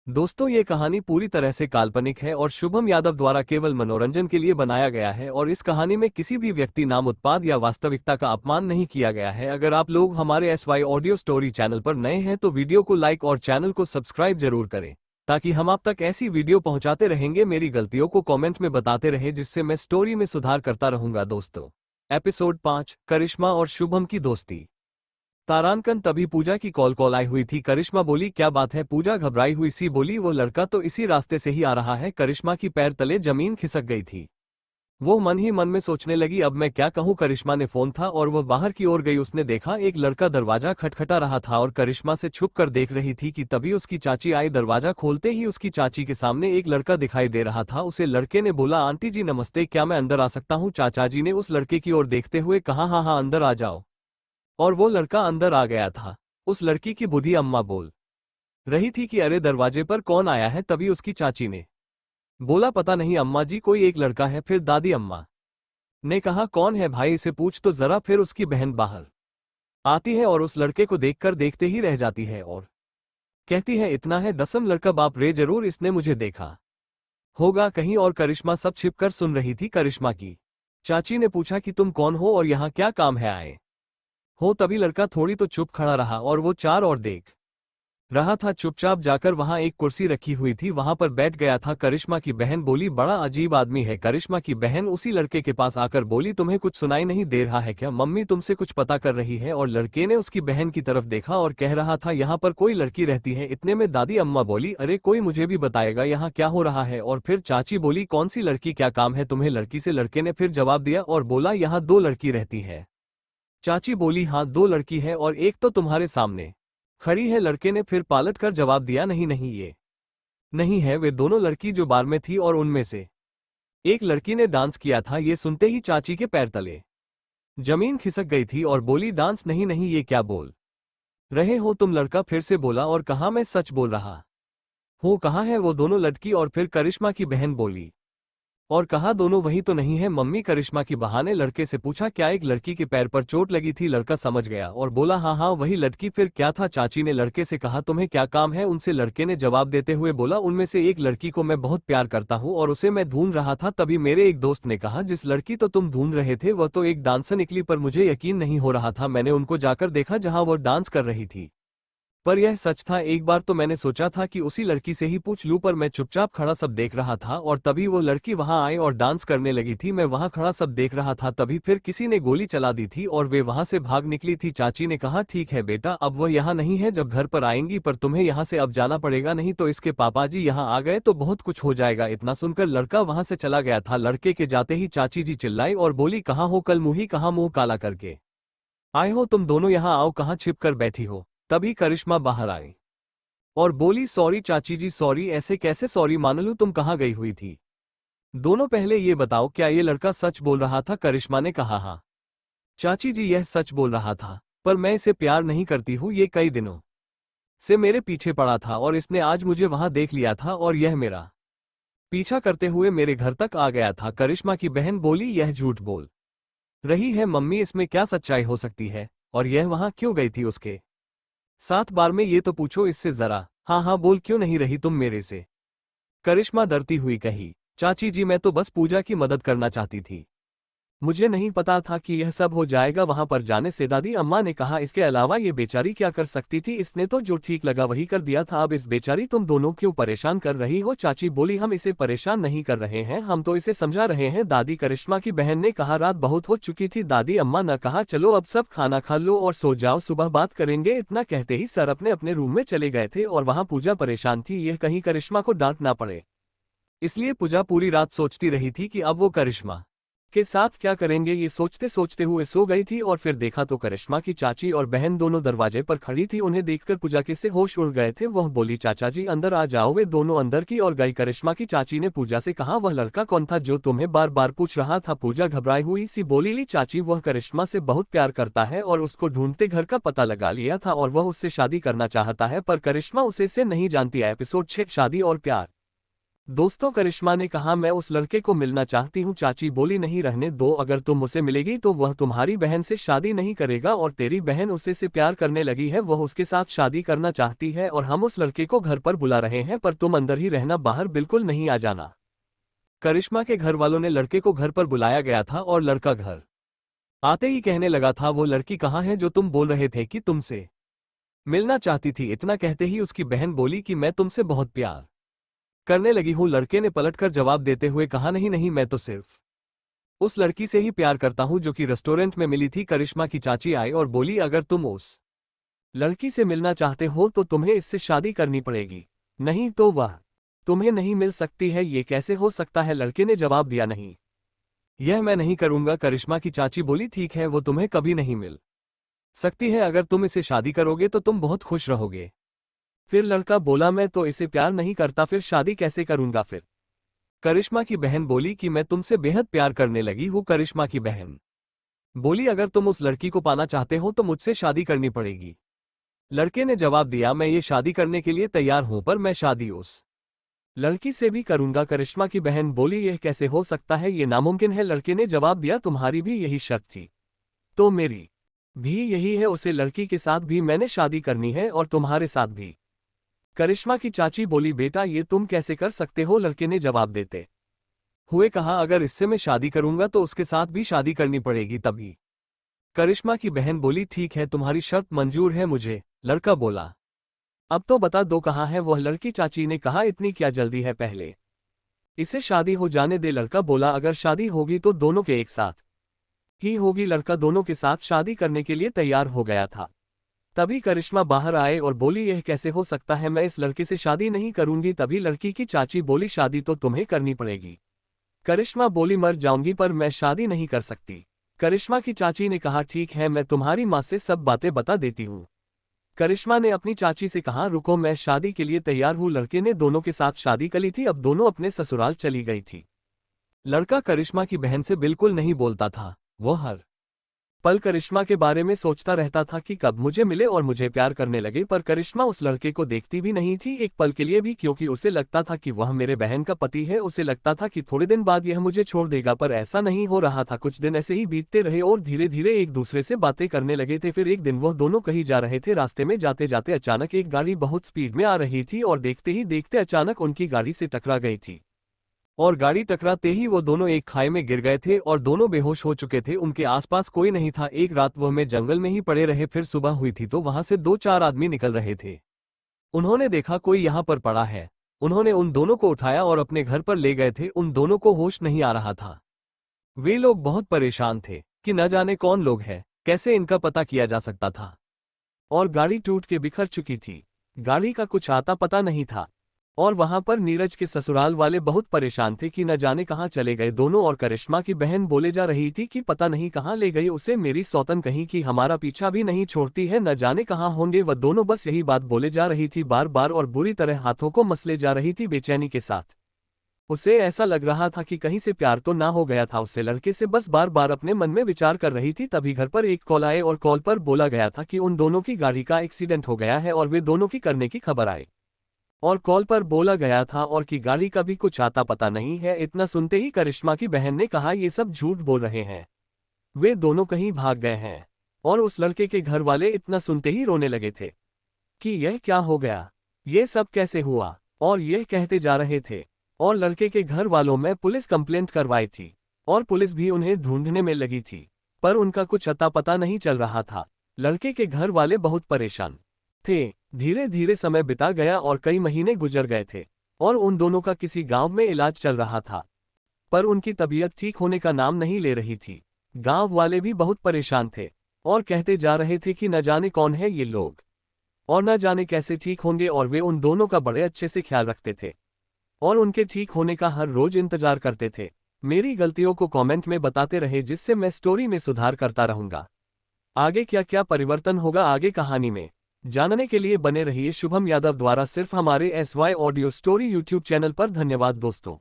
दोस्तों, ये कहानी पूरी तरह से काल्पनिक है और शुभम यादव द्वारा केवल मनोरंजन के लिए बनाया गया है और इस कहानी में किसी भी व्यक्ति नाम उत्पाद या वास्तविकता का अपमान नहीं किया गया है। अगर आप लोग हमारे SY ऑडियो स्टोरी चैनल पर नए हैं तो वीडियो को लाइक और चैनल को सब्सक्राइब जरूर करें ताकि हम आप तक ऐसी वीडियो पहुंचाते रहेंगे। मेरी गलतियों को कॉमेंट में बताते रहे जिससे मैं स्टोरी में सुधार करता रहूंगा। दोस्तों, एपिसोड 5, करिश्मा और शुभम की दोस्ती। तारांकन तभी पूजा की कॉल आई हुई थी। करिश्मा बोली, क्या बात है? पूजा घबराई हुई सी बोली, वो लड़का तो इसी रास्ते से ही आ रहा है। करिश्मा की पैर तले जमीन खिसक गई थी। वो मन ही मन में सोचने लगी, अब मैं क्या कहूँ। करिश्मा ने फोन था और वह बाहर की ओर गई। उसने देखा एक लड़का दरवाजा खटखटा रहा था और करिश्मा से छुप कर देख रही थी कि तभी उसकी चाची आई। दरवाजा खोलते ही उसकी चाची के सामने एक लड़का दिखाई दे रहा था। उसे लड़के ने बोला, आंटी जी नमस्ते, क्या मैं अंदर आ सकता हूँ? चाचा जी ने उस लड़के की ओर देखते हुए कहा, हाँ हाँ अंदर आ जाओ। और वो लड़का अंदर आ गया था। उस लड़की की बुद्धि अम्मा बोल रही थी कि अरे दरवाजे पर कौन आया है। तभी उसकी चाची ने बोला, पता नहीं अम्मा जी, कोई एक लड़का है। फिर दादी अम्मा ने कहा, कौन है भाई, इसे पूछ तो जरा। फिर उसकी बहन बाहर आती है और उस लड़के को देखकर देखते ही रह जाती है और कहती है, इतना है डसम लड़का, बाप रे, जरूर इसने मुझे देखा होगा कहीं। और करिश्मा सब छिपकर सुन रही थी। करिश्मा की चाची ने पूछा कि तुम कौन हो और यहाँ क्या काम है आए हो? तभी लड़का थोड़ी तो चुप खड़ा रहा और वो चार और देख रहा था। चुपचाप जाकर वहां एक कुर्सी रखी हुई थी, वहां पर बैठ गया था। करिश्मा की बहन बोली, बड़ा अजीब आदमी है। करिश्मा की बहन उसी लड़के के पास आकर बोली, तुम्हें कुछ सुनाई नहीं दे रहा है क्या? मम्मी तुमसे कुछ पता कर रही है। और लड़के ने उसकी बहन की तरफ देखा और कह रहा था, यहाँ पर कोई लड़की रहती है। इतने में दादी अम्मा बोली, अरे कोई मुझे भी बताएगा यहाँ क्या हो रहा है। और फिर चाची बोली, कौन सी लड़की, क्या काम है तुम्हें लड़की से? लड़के ने फिर जवाब दिया और बोला, यहाँ दो लड़की रहती है। चाची बोली, हाँ दो लड़की है और एक तो तुम्हारे सामने खड़ी है। लड़के ने फिर पालट कर जवाब दिया, नहीं नहीं, ये नहीं है, वे दोनों लड़की जो बार में थी और उनमें से एक लड़की ने डांस किया था। ये सुनते ही चाची के पैर तले जमीन खिसक गई थी और बोली, डांस? नहीं नहीं, ये क्या बोल रहे हो तुम? लड़का फिर से बोला और कहा, मैं सच बोल रहा हूँ। कहाँ है वो दोनों लड़की? और फिर करिश्मा की बहन बोली और कहा, दोनों वही तो नहीं है मम्मी? करिश्मा की बहाने लड़के से पूछा, क्या एक लड़की के पैर पर चोट लगी थी? लड़का समझ गया और बोला, हाँ हाँ वही लड़की। फिर क्या था? चाची ने लड़के से कहा, तुम्हें क्या काम है उनसे? लड़के ने जवाब देते हुए बोला, उनमें से एक लड़की को मैं बहुत प्यार करता हूँ और उसे मैं ढूंढ रहा था। तभी मेरे एक दोस्त ने कहा, जिस लड़की तो तुम ढूंढ रहे थे वह तो एक डांसर निकली, पर मुझे यकीन नहीं हो रहा था। मैंने उनको जाकर देखा जहाँ वह डांस कर रही थी, पर यह सच था। एक बार तो मैंने सोचा था कि उसी लड़की से ही पूछ लूं, पर मैं चुपचाप खड़ा सब देख रहा था और तभी वो लड़की वहां आई और डांस करने लगी थी। मैं वहां खड़ा सब देख रहा था, तभी फिर किसी ने गोली चला दी थी और वे वहां से भाग निकली थी। चाची ने कहा, ठीक है बेटा, अब वह यहाँ नहीं है, जब घर पर आएंगी पर तुम्हें यहाँ से अब जाना पड़ेगा, नहीं तो इसके पापा जी यहाँ आ गए तो बहुत कुछ हो जाएगा। इतना सुनकर लड़का वहां से चला गया था। लड़के के जाते ही चाची जी चिल्लाई और बोली, कहाँ हो कल मुही, कहाँ मुंह काला करके आए हो तुम दोनों? यहाँ आओ, कहाँ छिप कर बैठी हो? तभी करिश्मा बाहर आई और बोली, सॉरी चाची जी, सॉरी। ऐसे कैसे सॉरी? मानलू तुम कहाँ गई हुई थी दोनों? पहले ये बताओ, क्या ये लड़का सच बोल रहा था? करिश्मा ने कहा, हाँ चाची जी, यह सच बोल रहा था, पर मैं इसे प्यार नहीं करती हूँ। ये कई दिनों से मेरे पीछे पड़ा था और इसने आज मुझे वहां देख लिया था और यह मेरा पीछा करते हुए मेरे घर तक आ गया था। करिश्मा की बहन बोली, यह झूठ बोल रही है मम्मी, इसमें क्या सच्चाई हो सकती है? और यह वहां क्यों गई थी उसके साथ बार में? ये तो पूछो इससे जरा। हाँ हाँ बोल, क्यों नहीं रही तुम मेरे से? करिश्मा डरती हुई कही, चाची जी मैं तो बस पूजा की मदद करना चाहती थी, मुझे नहीं पता था कि यह सब हो जाएगा वहां पर जाने से। दादी अम्मा ने कहा, इसके अलावा ये बेचारी क्या कर सकती थी? इसने तो जो ठीक लगा वही कर दिया था। अब इस बेचारी तुम दोनों क्यों परेशान कर रही हो? चाची बोली, हम इसे परेशान नहीं कर रहे हैं, हम तो इसे समझा रहे हैं। दादी करिश्मा की बहन ने कहा, रात बहुत हो चुकी थी। दादी अम्मा ने कहा, चलो अब सब खाना खा लो और सो जाओ, सुबह बात करेंगे। इतना कहते ही सर अपने अपने रूम में चले गए थे और वहां पूजा परेशान थी, यह कहीं करिश्मा को डांट ना पड़े, इसलिए पूजा पूरी रात सोचती रही थी कि अब वो करिश्मा के साथ क्या करेंगे। ये सोचते सोचते हुए सो गई थी और फिर देखा तो करिश्मा की चाची और बहन दोनों दरवाजे पर खड़ी थी। उन्हें देखकर पूजा के से होश उड़ गए थे। वह बोली, चाचा जी अंदर आ जाओ। वे दोनों अंदर की और गई। करिश्मा की चाची ने पूजा से कहा, वह लड़का कौन था जो तुम्हें बार बार पूछ रहा था? पूजा घबराई हुई सी बोली, ली चाची, वह करिश्मा से बहुत प्यार करता है और उसको ढूंढते घर का पता लगा लिया था और वह उससे शादी करना चाहता है, पर करिश्मा उसे से नहीं जानती। एपिसोड 6, शादी और प्यार। दोस्तों, करिश्मा ने कहा, मैं उस लड़के को मिलना चाहती हूँ। चाची बोली, नहीं रहने दो, अगर तुम उसे मिलेगी तो वह तुम्हारी बहन से शादी नहीं करेगा और तेरी बहन उसे से प्यार करने लगी है, वह उसके साथ शादी करना चाहती है और हम उस लड़के को घर पर बुला रहे हैं, पर तुम अंदर ही रहना, बाहर बिल्कुल नहीं आ जाना। करिश्मा के घर वालों ने लड़के को घर पर बुलाया गया था और लड़का घर आते ही कहने लगा था, वो लड़की कहाँ है जो तुम बोल रहे थे कि तुमसे मिलना चाहती थी। इतना कहते ही उसकी बहन बोली कि मैं तुमसे बहुत प्यार करने लगी हूँ। लड़के ने पलटकर जवाब देते हुए कहा, नहीं नहीं, मैं तो सिर्फ उस लड़की से ही प्यार करता हूँ जो कि रेस्टोरेंट में मिली थी। करिश्मा की चाची आई और बोली, अगर तुम उस लड़की से मिलना चाहते हो तो तुम्हें इससे शादी करनी पड़ेगी, नहीं तो वह तुम्हें नहीं मिल सकती है। ये कैसे हो सकता है? लड़के ने जवाब दिया, नहीं, यह मैं नहीं करूंगा। करिश्मा की चाची बोली, ठीक है, वो तुम्हें कभी नहीं मिल सकती है, अगर तुम इसे शादी करोगे तो तुम बहुत खुश रहोगे। फिर लड़का बोला, मैं तो इसे प्यार नहीं करता, फिर शादी कैसे करूंगा? फिर करिश्मा की बहन बोली कि मैं तुमसे बेहद प्यार करने लगी हूं। करिश्मा की बहन बोली, अगर तुम उस लड़की को पाना चाहते हो तो मुझसे शादी करनी पड़ेगी। लड़के ने जवाब दिया, मैं ये शादी करने के लिए तैयार हूं, पर मैं शादी उस लड़की से भी करूंगा। करिश्मा की बहन बोली, यह कैसे हो सकता है? ये नामुमकिन है। लड़के ने जवाब दिया, तुम्हारी भी यही शर्त थी तो मेरी भी यही है, उसे लड़की के साथ भी मैंने शादी करनी है और तुम्हारे साथ भी। करिश्मा की चाची बोली, बेटा ये तुम कैसे कर सकते हो? लड़के ने जवाब देते हुए कहा, अगर इससे मैं शादी करूंगा तो उसके साथ भी शादी करनी पड़ेगी तभी। करिश्मा की बहन बोली, ठीक है, तुम्हारी शर्त मंजूर है मुझे। लड़का बोला, अब तो बता दो कहाँ है वह लड़की? चाची ने कहा, इतनी क्या जल्दी है, पहले इसे शादी हो जाने दे। लड़का बोला, अगर शादी होगी तो दोनों के एक साथ ही होगी। लड़का दोनों के साथ शादी करने के लिए तैयार हो गया था। तभी करिश्मा बाहर आए और बोली, यह कैसे हो सकता है? मैं इस लड़के से शादी नहीं करूंगी। तभी लड़की की चाची बोली, शादी तो तुम्हें करनी पड़ेगी। करिश्मा बोली, मर जाऊंगी पर मैं शादी नहीं कर सकती। करिश्मा की चाची ने कहा, ठीक है, मैं तुम्हारी माँ से सब बातें बता देती हूँ। करिश्मा ने अपनी चाची से कहा, रुको, मैं शादी के लिए तैयार हूँ। लड़के ने दोनों के साथ शादी कर ली थी, अब दोनों अपने ससुराल चली गई थी। लड़का करिश्मा की बहन से बिल्कुल नहीं बोलता था। वो हर पल करिश्मा के बारे में सोचता रहता था कि कब मुझे मिले और मुझे प्यार करने लगे, पर करिश्मा उस लड़के को देखती भी नहीं थी एक पल के लिए भी, क्योंकि उसे लगता था कि वह मेरे बहन का पति है। उसे लगता था कि थोड़े दिन बाद यह मुझे छोड़ देगा, पर ऐसा नहीं हो रहा था। कुछ दिन ऐसे ही बीतते रहे और धीरे धीरे एक दूसरे से बातें करने लगे थे। फिर एक दिन वह दोनों कहीं जा रहे थे। रास्ते में जाते जाते अचानक एक गाड़ी बहुत स्पीड में आ रही थी और देखते ही देखते अचानक उनकी गाड़ी से टकरा गई थी और गाड़ी टकराते ही वो दोनों एक खाई में गिर गए थे और दोनों बेहोश हो चुके थे। उनके आसपास कोई नहीं था। एक रात वह में जंगल में ही पड़े रहे। फिर सुबह हुई थी तो वहां से 2-4 आदमी निकल रहे थे। उन्होंने देखा कोई यहाँ पर पड़ा है। उन्होंने उन दोनों को उठाया और अपने घर पर ले गए थे। उन दोनों को होश नहीं आ रहा था। वे लोग बहुत परेशान थे कि न जाने कौन लोग हैं, कैसे इनका पता किया जा सकता था। और गाड़ी टूट के बिखर चुकी थी। गाड़ी का कुछ आता पता नहीं था। और वहां पर नीरज के ससुराल वाले बहुत परेशान थे कि न जाने कहां चले गए दोनों। और करिश्मा की बहन बोले जा रही थी कि पता नहीं कहां ले गई उसे मेरी सौतन, कहीं कि हमारा पीछा भी नहीं छोड़ती है, न जाने कहां होंगे वह दोनों। बस यही बात बोले जा रही थी बार बार और बुरी तरह हाथों को मसले जा रही थी बेचैनी के साथ। उसे ऐसा लग रहा था कि कहीं से प्यार तो ना हो गया था उससे। लड़के से बस बार बार अपने मन में विचार कर रही थी। तभी घर पर एक कॉल आए और कॉल पर बोला गया था कि उन दोनों की गाड़ी का एक्सीडेंट हो गया है और वे दोनों की करने की खबर आई। और कॉल पर बोला गया था और कि गाड़ी का भी कुछ आता पता नहीं है। इतना सुनते ही करिश्मा की बहन ने कहा, ये सब झूठ बोल रहे हैं, वे दोनों कहीं भाग गए हैं। और उस लड़के के घर वाले इतना सुनते ही रोने लगे थे कि यह क्या हो गया, ये सब कैसे हुआ। और यह कहते जा रहे थे। और लड़के के घर वालों में पुलिस कंप्लेंट करवाई थी और पुलिस भी उन्हें ढूंढने में लगी थी, पर उनका कुछ अता पता नहीं चल रहा था। लड़के के घर वाले बहुत परेशान थे। धीरे धीरे समय बिता गया और कई महीने गुजर गए थे और उन दोनों का किसी गांव में इलाज चल रहा था, पर उनकी तबीयत ठीक होने का नाम नहीं ले रही थी। गांव वाले भी बहुत परेशान थे और कहते जा रहे थे कि न जाने कौन है ये लोग और न जाने कैसे ठीक होंगे। और वे उन दोनों का बड़े अच्छे से ख्याल रखते थे और उनके ठीक होने का हर रोज इंतजार करते थे। मेरी गलतियों को कमेंट में बताते रहे जिससे मैं स्टोरी में सुधार करता रहूंगा। आगे क्या क्या परिवर्तन होगा आगे कहानी में जानने के लिए बने रहिए शुभम यादव द्वारा सिर्फ हमारे SY audio story YouTube channel पर। धन्यवाद दोस्तों।